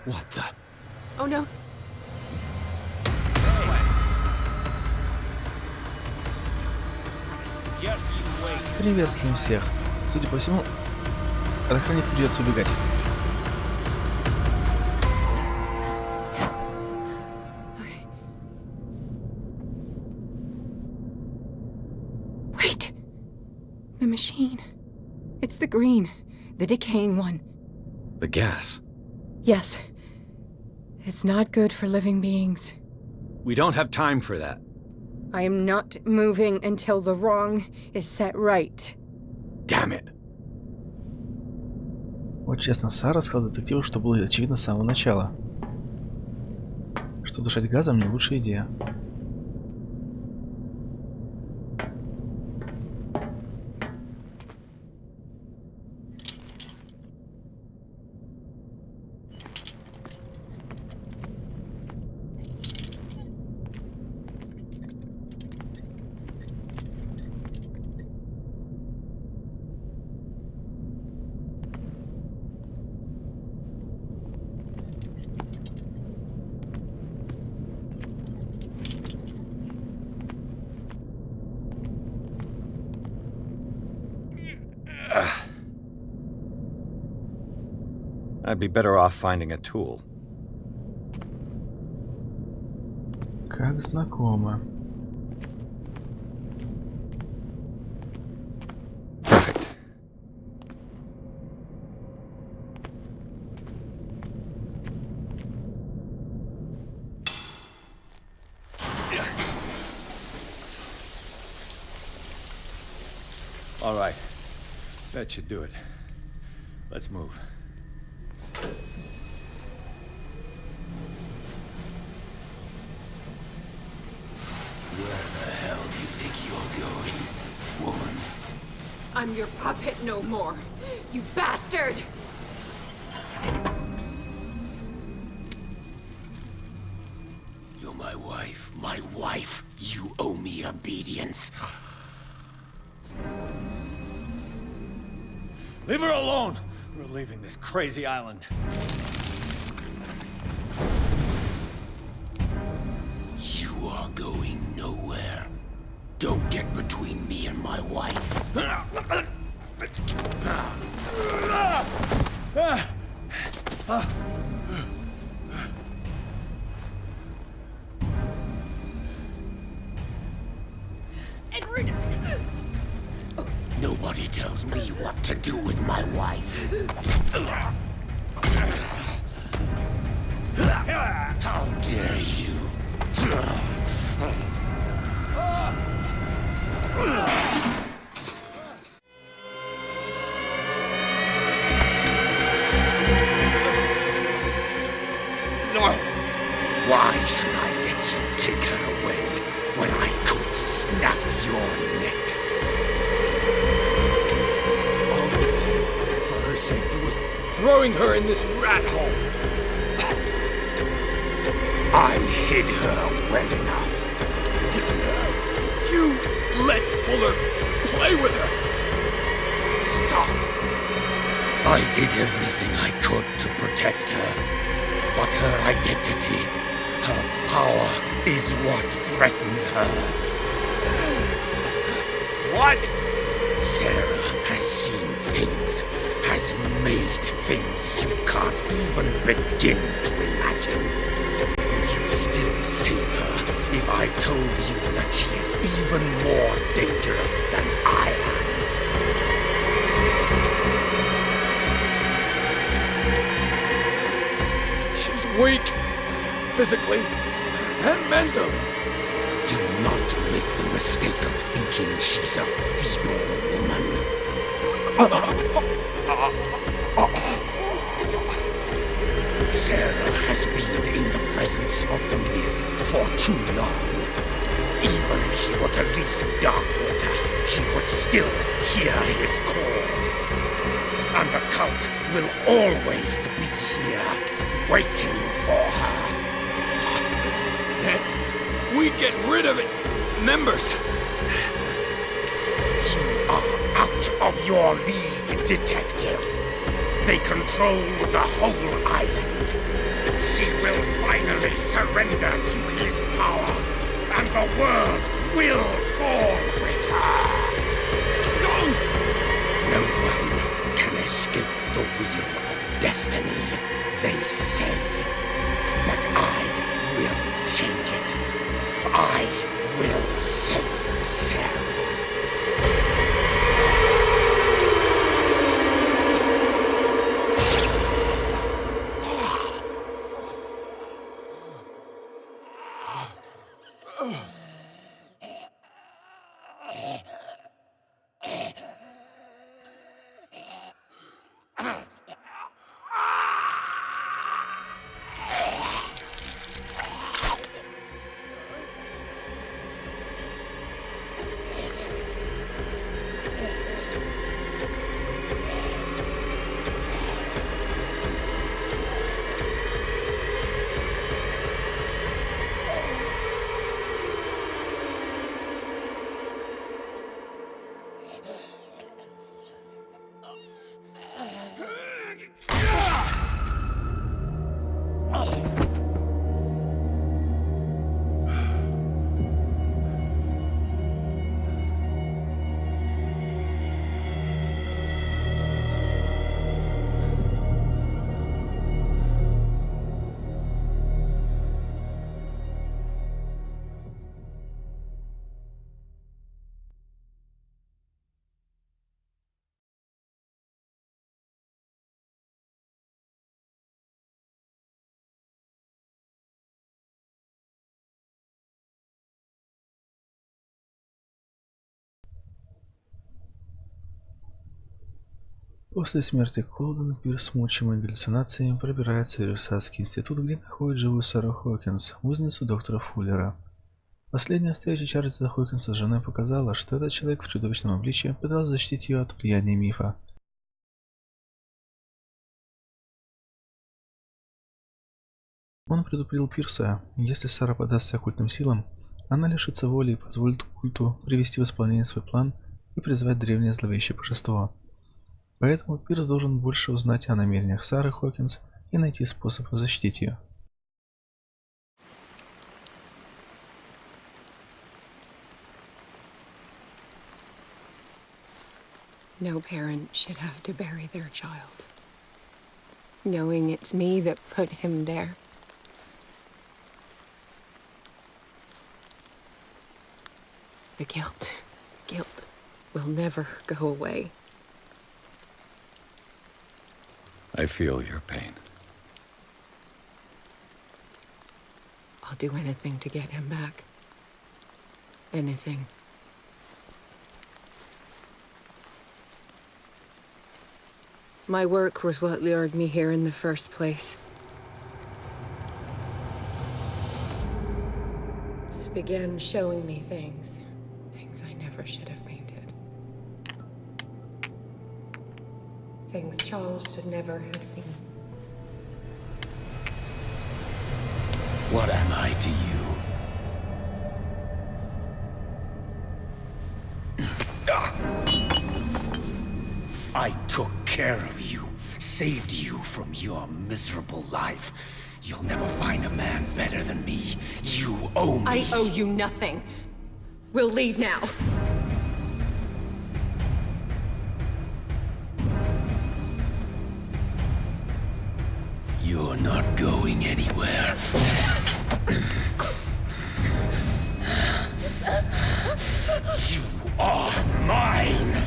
What the? Oh no. This way. Just you wait. Приветствуем всех. Судя по всему, от охранника придется убегать. Wait. The machine. It's the green. The decaying one. The gas. Yes. It's not good for living beings. We don't have time for that. I am not moving until the wrong is set right. Damn it. Вот честно, Сара сказала детективу, что было очевидно с самого начала. Что дышать газом не лучшая идея. I'd be better off finding a tool. Как знакомо. Perfect. All right. That should do it. Let's move. I'm your puppet no more. You bastard! You're my wife. My wife. You owe me obedience. Leave her alone! We're leaving this crazy island. You are going nowhere. Don't get between me and my wife. Edward! Nobody tells me what to do with my wife. How dare you? No! Why should I let you take her away when I could snap your neck? All we did for her safety was throwing her in this rat hole. I hid her well enough. You let Fuller play with her. Stop. I did everything I could to protect her. But her identity, her power, is what threatens her. What? Sarah has seen things, has made things you can't even begin to imagine. Would you still save her if I told you that she is even more dangerous than I am? She's weak. Physically and mentally. Do not make the mistake of thinking she's a feeble woman. Sarah has been in the presence of the myth for too long. Even if she were to leave Darkwater, she would still hear his call. And the cult will always be here, waiting for her. Then we get rid of its members. You are out of your league, detective. They control the whole island. surrender to his power, and the world will fall with her. Don't! No one can escape the wheel of destiny, they say. But I will change it. I will save Sarah. После смерти Колден Пирс с мучимой галлюцинациями пробирается в Версальский институт, где находит живую Сару Хокинс, узницу доктора Фуллера. Последняя встреча Чарльза Хокинса с женой показала, что этот человек в чудовищном обличье пытался защитить ее от влияния мифа. Он предупредил Пирса, если Сара подастся оккультным силам, она лишится воли и позволит культу привести в исполнение свой план и призвать древнее зловещее божество. Поэтому Пирс должен больше узнать о намерениях Сары Хокинс и найти способ защитить ее. No parent should have to bury their child, knowing it's me that put him there. The guilt will never go away. I feel your pain. I'll do anything to get him back. Anything. My work was what lured me here in the first place. It began showing me things I never should have painted. Things Charles should never have seen. What am I to you? I took care of you, saved you from your miserable life. You'll never find a man better than me. You owe me. I owe you nothing. We'll leave now. You're not going anywhere. You are mine!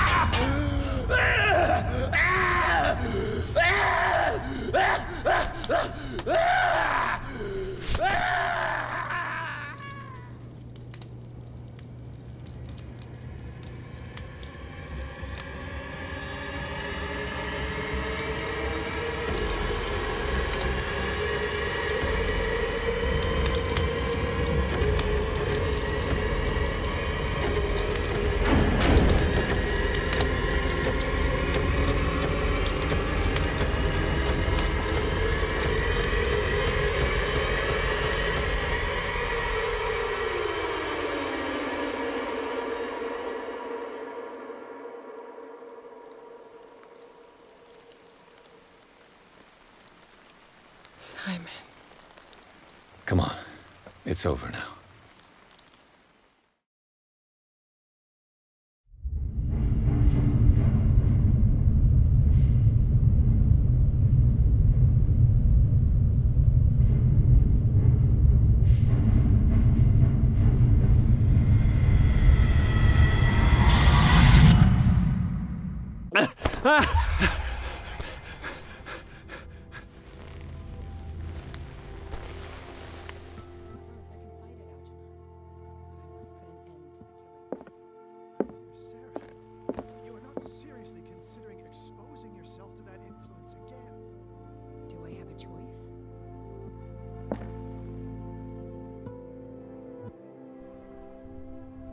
I'll Simon. Come on. It's over now.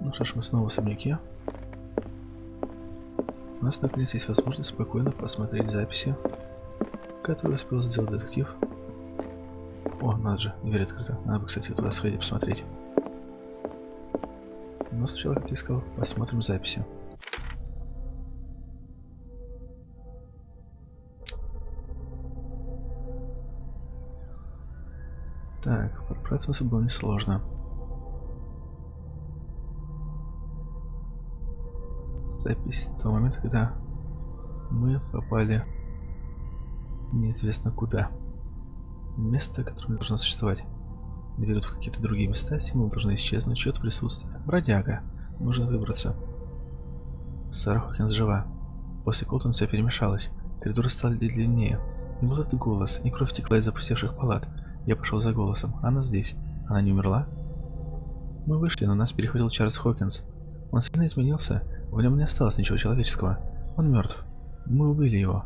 Ну что ж, мы снова в особняке. У нас наконец есть возможность спокойно посмотреть записи, которые успел сделать детектив. О, надо же, дверь открыта. Надо бы, кстати, туда сходить посмотреть. Но сначала, как я сказал, посмотрим записи. Так, пробраться было несложно. Запись того момента, когда мы попали неизвестно куда. Место, которое не должно существовать. Дверь в какие-то другие места, символы должны исчезнуть, чьё-то присутствие. Бродяга. Нужно выбраться. Сара Хокинс жива. После Колтона все перемешалось. Коридоры стали длиннее. И вот этот голос, и кровь текла из запустевших палат. Я пошел за голосом. Она здесь. Она не умерла? Мы вышли, но нас перехватил Чарльз Хокинс. Он сильно изменился, в нем не осталось ничего человеческого. Он мертв. Мы убили его.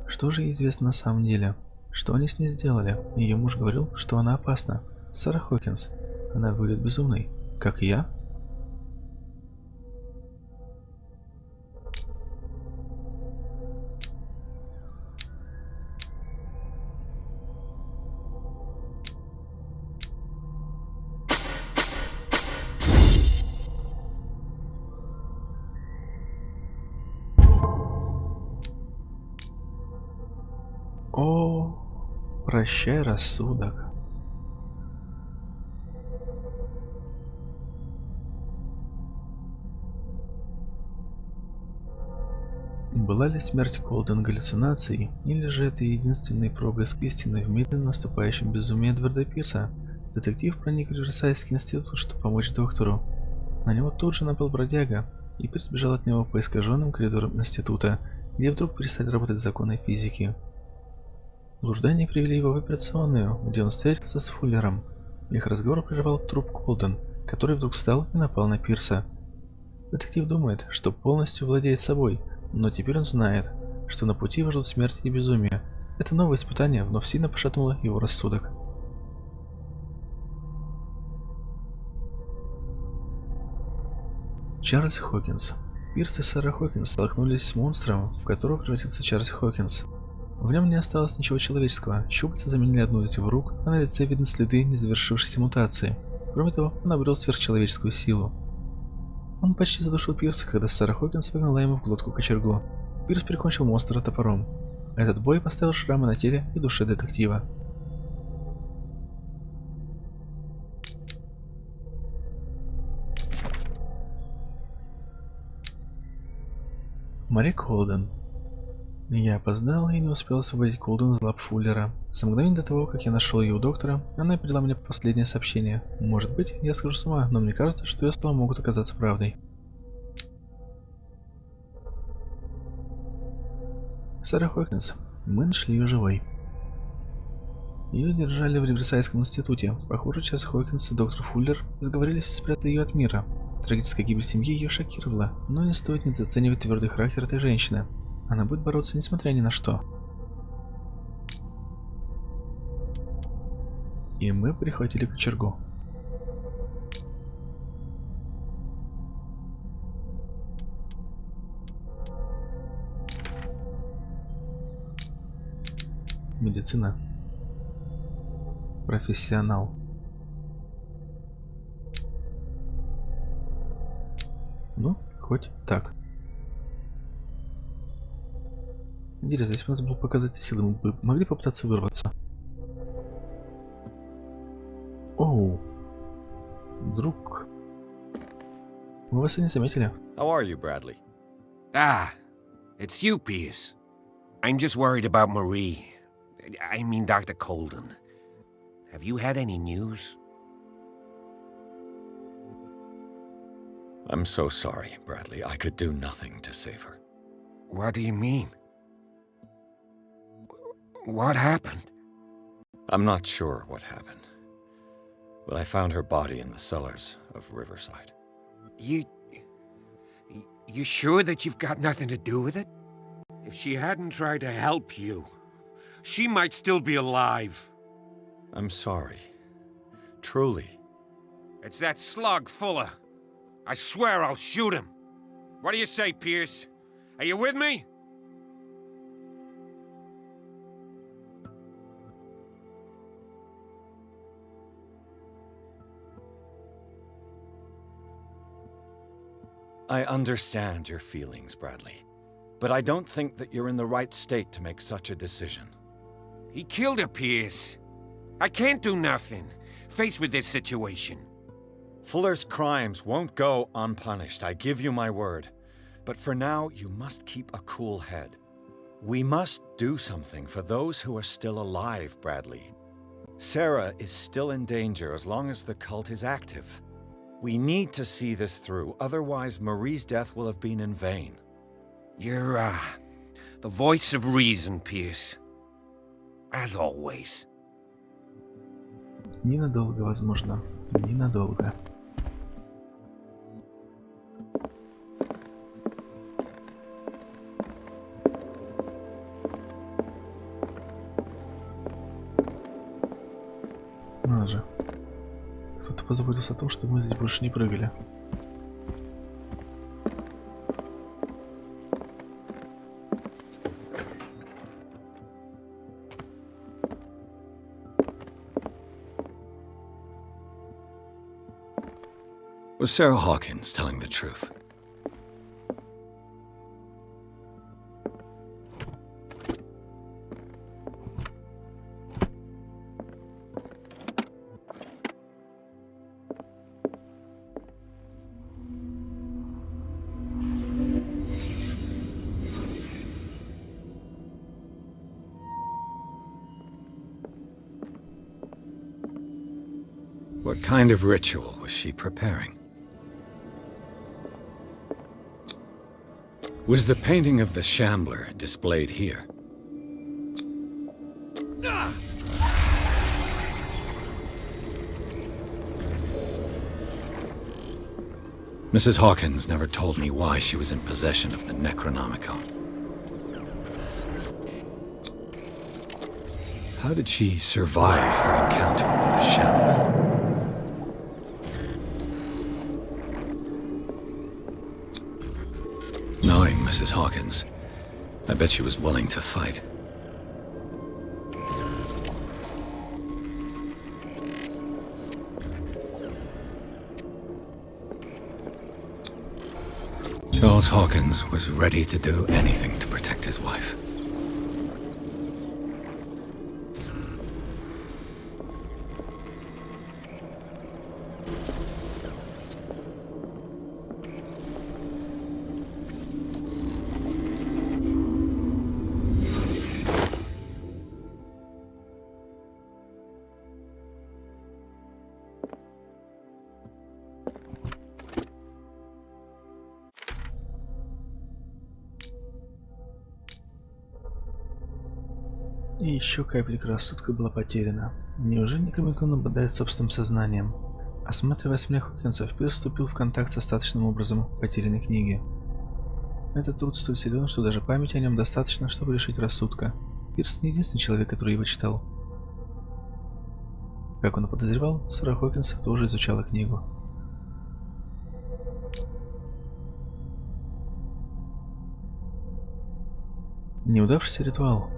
Что же ей известно на самом деле? Что они с ней сделали? Ее муж говорил, что она опасна. Сара Хокинс. Она выглядит безумной. Как и я? О, прощай, рассудок. Была ли смерть Колден галлюцинацией, или же это единственный проблеск истины в медленно наступающем безумии Эдварда Пирса? Детектив проник в Версайский институт, чтобы помочь доктору. На него тут же напал бродяга, и Пирс бежал от него по искаженным коридорам института, где вдруг перестали работать законы физики. Блуждания привели его в операционную, где он встретился с Фуллером. Их разговор прервал труп Колден, который вдруг встал и напал на Пирса. Детектив думает, что полностью владеет собой, но теперь он знает, что на пути его ждут смерть и безумие. Это новое испытание вновь сильно пошатнуло его рассудок. Чарльз Хокинс. Пирс и Сара Хокинс столкнулись с монстром, в которого превратился Чарльз Хокинс. В нем не осталось ничего человеческого, щупальца заменили одну из его рук, а на лице видны следы незавершившейся мутации. Кроме того, он обрел сверхчеловеческую силу. Он почти задушил Пирса, когда Сара Хокинс вогнала ему в глотку кочергу. Пирс прикончил монстра топором. Этот бой поставил шрамы на теле и душе детектива. Мари Колден. Я опоздал и не успел освободить Колден из лап Фуллера. За мгновение до того, как я нашел ее у доктора, она передала мне последнее сообщение. Может быть, я схожу с ума, но мне кажется, что ее слова могут оказаться правдой. Сара Хокинс. Мы нашли ее живой. Ее держали в Риверсайдском институте. Похоже, Чарльз Хокинс и доктор Фуллер сговорились и спрятали ее от мира. Трагическая гибель семьи ее шокировала, но не стоит недооценивать твердый характер этой женщины. Она будет бороться несмотря ни на что. И мы прихватили кочергу. Медицина. Профессионал. Ну, хоть так. Интересно, если бы у нас был показатель силы, мы бы могли попытаться вырваться. Оу. Друг. Мы вас и не заметили. How are you, Bradley? Ah, it's you, Pierce. I'm just worried about Marie. I mean, Dr. Colden. Have you had any news? I'm so sorry, Bradley. I could do nothing to save her. What do you mean? What happened? I'm not sure what happened, but I found her body in the cellars of Riverside. You sure that you've got nothing to do with it? If she hadn't tried to help you, she might still be alive. I'm sorry. Truly. It's that slug, Fuller. I swear I'll shoot him. What do you say, Pierce? Are you with me? I understand your feelings, Bradley, but I don't think that you're in the right state to make such a decision. He killed her, Pierce. I can't do nothing, faced with this situation. Fuller's crimes won't go unpunished, I give you my word. But for now, you must keep a cool head. We must do something for those who are still alive, Bradley. Sarah is still in danger as long as the cult is active. We need to see this through, otherwise Marie's death will have been in vain. You're, the voice of reason, Pierce. As always. Ненадолго, возможно. Ненадолго. Надо же. Кто-то позаботился о том, чтобы мы здесь больше не прыгали. Was Sarah Hawkins telling the truth? What kind of ritual was she preparing? Was the painting of the Shambler displayed here? Mrs. Hawkins never told me why she was in possession of the Necronomicon. How did she survive her encounter with the Shambler? Knowing Mrs. Hawkins, I bet she was willing to fight. Charles Hawkins was ready to do anything to protect his wife. И еще капелька рассудка была потеряна. Неужели Некромикон обладает собственным сознанием? Осматривая смех Хокинса, Пирс вступил в контакт с остаточным образом потерянной книги. Этот труд столь силен, что даже памяти о нем достаточно, чтобы лишить рассудка. Пирс не единственный человек, который его читал. Как он и подозревал, Сара Хокинс тоже изучала книгу. Неудавшийся ритуал.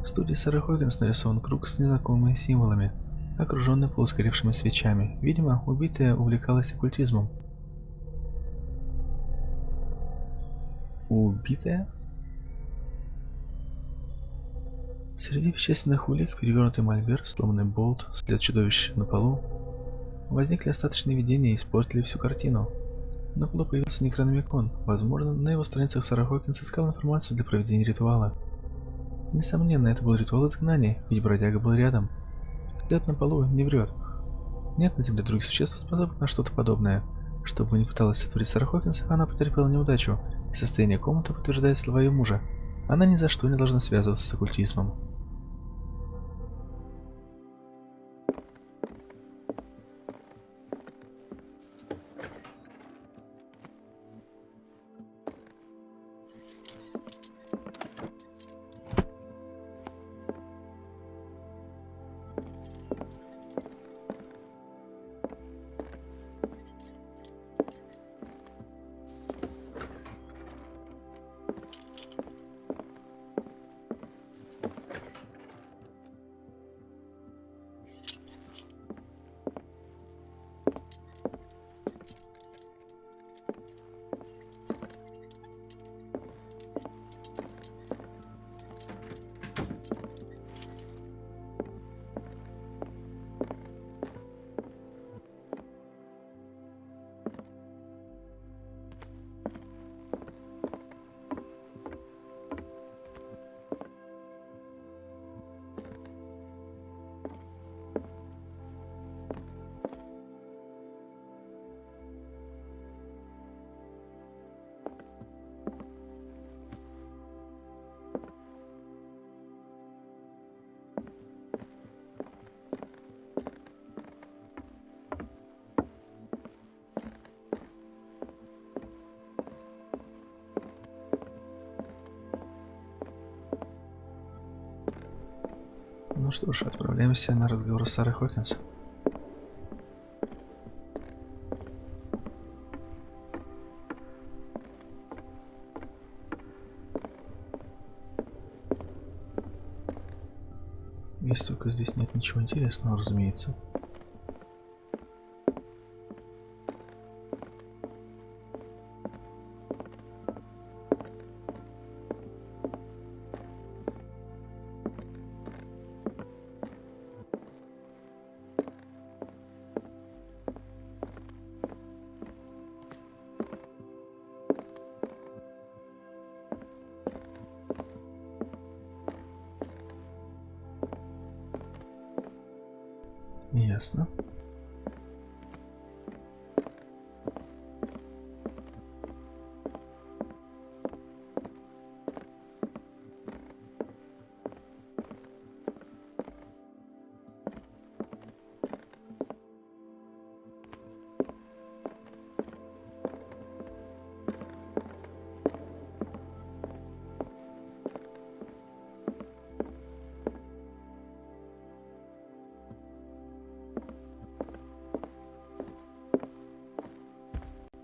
В студии Сары Хокинс нарисован круг с незнакомыми символами, окруженный полусгоревшими свечами. Видимо, убитая увлекалась оккультизмом. Убитая? Среди вещественных улик, перевернутый мольберт, сломанный болт, след чудовища на полу, возникли остаточные видения и испортили всю картину. На полу появился некрономикон. Возможно, на его страницах Сара Хокинс искал информацию для проведения ритуала. Несомненно, это был ритуал изгнания, ведь бродяга был рядом. След на полу не врет. Нет на Земле других существ, способных на что-то подобное. Что бы ни пыталась сотворить Сара Хокинс, она потерпела неудачу, и состояние комнаты подтверждает слова ее мужа. Она ни за что не должна связываться с оккультизмом. Ну что ж, отправляемся на разговор с Сарой Хокинс. Если только здесь нет ничего интересного, разумеется. Ясно.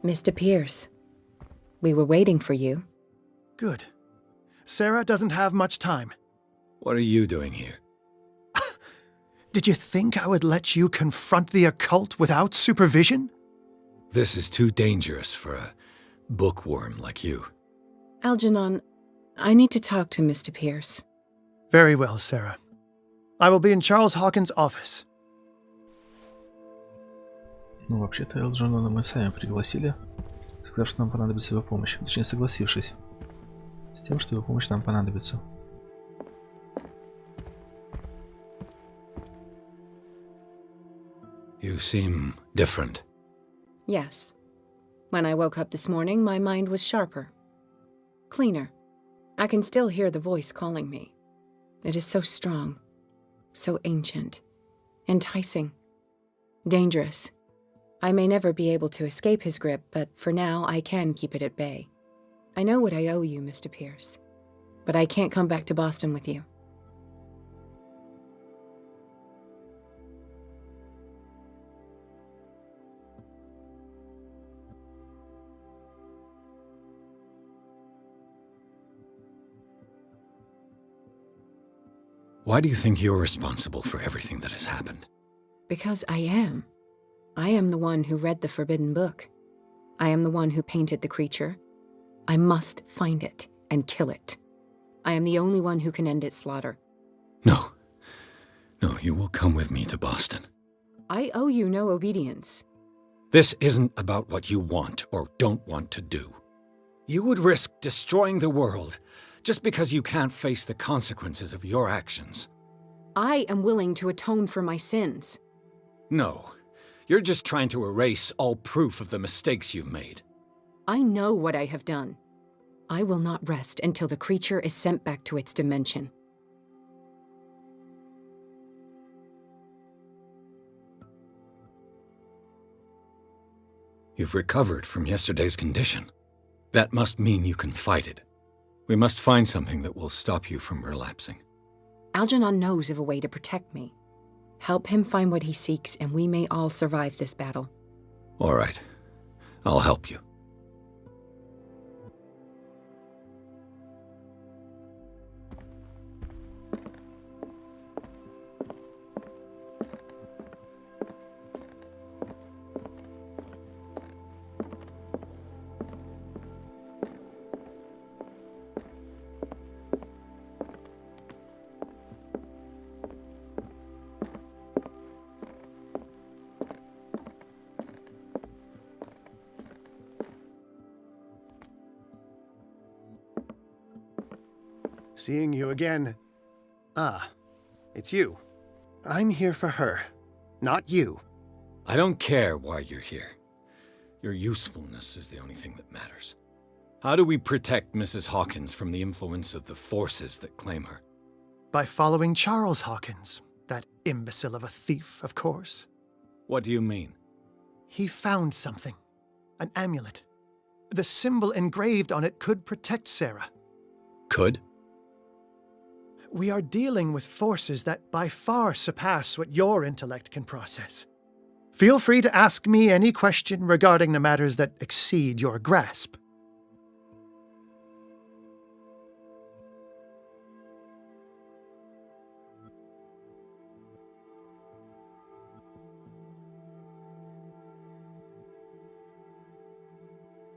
Mr. Pierce, we were waiting for you. Good. Sarah doesn't have much time. What are you doing here? Did you think I would let you confront the occult without supervision? This is too dangerous for a bookworm like you. Algernon, I need to talk to Mr. Pierce. Very well, Sarah. I will be in Charles Hawkins' office. Ну, вообще-то Элджонана мы сами пригласили, сказав, что нам понадобится его помощь. Точнее, согласившись с тем, что его помощь нам понадобится. You seem different. Yes. When I woke up this morning, my mind was sharper. Cleaner. I can still hear the voice calling me. It is so strong. So ancient. Enticing. Dangerous. I may never be able to escape his grip, but for now I can keep it at bay. I know what I owe you, Mr. Pierce. But I can't come back to Boston with you. Why do you think you're responsible for everything that has happened? Because I am. I am the one who read the forbidden book. I am the one who painted the creature. I must find it and kill it. I am the only one who can end its slaughter. No. No, you will come with me to Boston. I owe you no obedience. This isn't about what you want or don't want to do. You would risk destroying the world just because you can't face the consequences of your actions. I am willing to atone for my sins. No, you're just trying to erase all proof of the mistakes you've made. I know what I have done. I will not rest until the creature is sent back to its dimension. You've recovered from yesterday's condition. That must mean you can fight it. We must find something that will stop you from relapsing. Algernon knows of a way to protect me. Help him find what he seeks, and we may all survive this battle. All right. I'll help you. Seeing you again. Ah, it's you. I'm here for her, not you. I don't care why you're here. Your usefulness is the only thing that matters. How do we protect Mrs. Hawkins from the influence of the forces that claim her? By following Charles Hawkins, that imbecile of a thief, of course. What do you mean? He found something. An amulet. The symbol engraved on it could protect Sarah. Could? We are dealing with forces that by far surpass what your intellect can process. Feel free to ask me any question regarding the matters that exceed your grasp.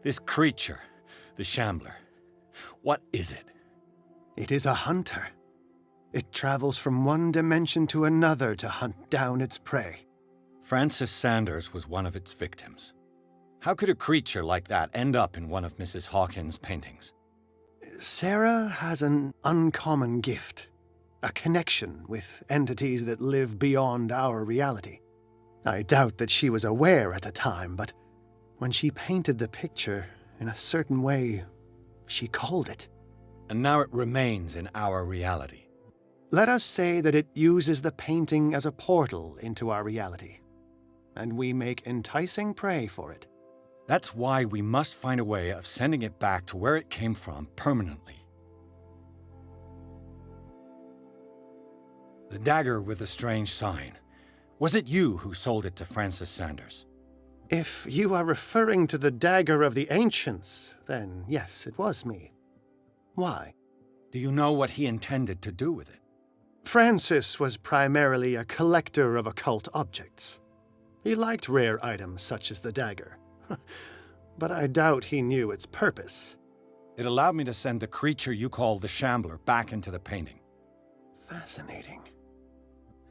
This creature, the Shambler, what is it? It is a hunter. It travels from one dimension to another to hunt down its prey. Francis Sanders was one of its victims. How could a creature like that end up in one of Mrs. Hawkins' paintings? Sarah has an uncommon gift, a connection with entities that live beyond our reality. I doubt that she was aware at the time, but when she painted the picture in a certain way, she called it. And now it remains in our reality. Let us say that it uses the painting as a portal into our reality, and we make enticing prey for it. That's why we must find a way of sending it back to where it came from permanently. The dagger with the strange sign. Was it you who sold it to Francis Sanders? If you are referring to the dagger of the ancients, then yes, it was me. Why? Do you know what he intended to do with it? Francis was primarily a collector of occult objects. He liked rare items such as the dagger. But I doubt he knew its purpose. It allowed me to send the creature you call the Shambler back into the painting. Fascinating.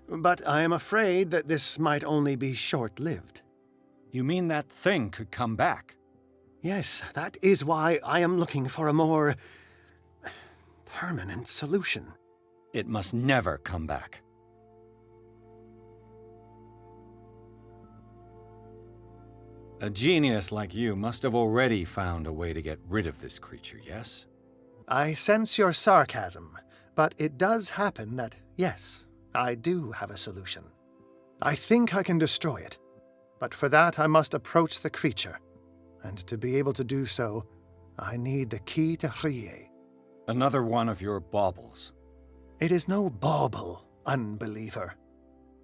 But I am afraid that this might only be short-lived. You mean that thing could come back? Yes, that is why I am looking for a more permanent solution. It must never come back. A genius like you must have already found a way to get rid of this creature, yes? I sense your sarcasm, but it does happen that, yes, I do have a solution. I think I can destroy it, but for that I must approach the creature, and to be able to do so, I need the key to Rie. Another one of your baubles. It is no bauble, unbeliever.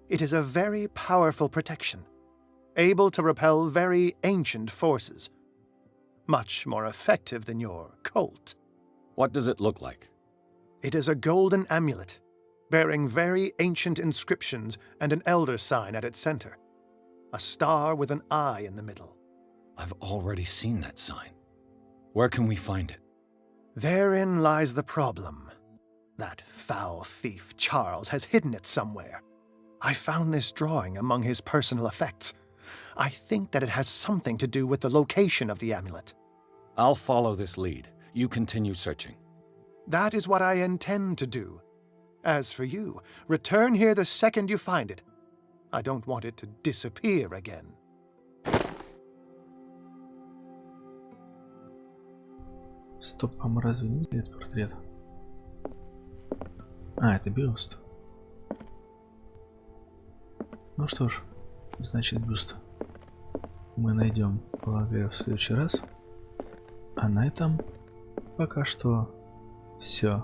It is a very powerful protection, able to repel very ancient forces. Much more effective than your cult. What does it look like? It is a golden amulet, bearing very ancient inscriptions and an elder sign at its center. A star with an eye in the middle. I've already seen that sign. Where can we find it? Therein lies the problem. That foul thief Charles has hidden it somewhere. I found this drawing among his personal effects. I think that it has something to do with the location of the amulet. I'll follow this lead. You continue searching. That is what I intend to do. As for you, return here the second you find it. I don't want it to disappear again. Стоп, а мы разве не видели этот портрет? А, это бюст. Ну что ж, значит бюст мы найдем, полагаю, в следующий раз. А на этом пока что все.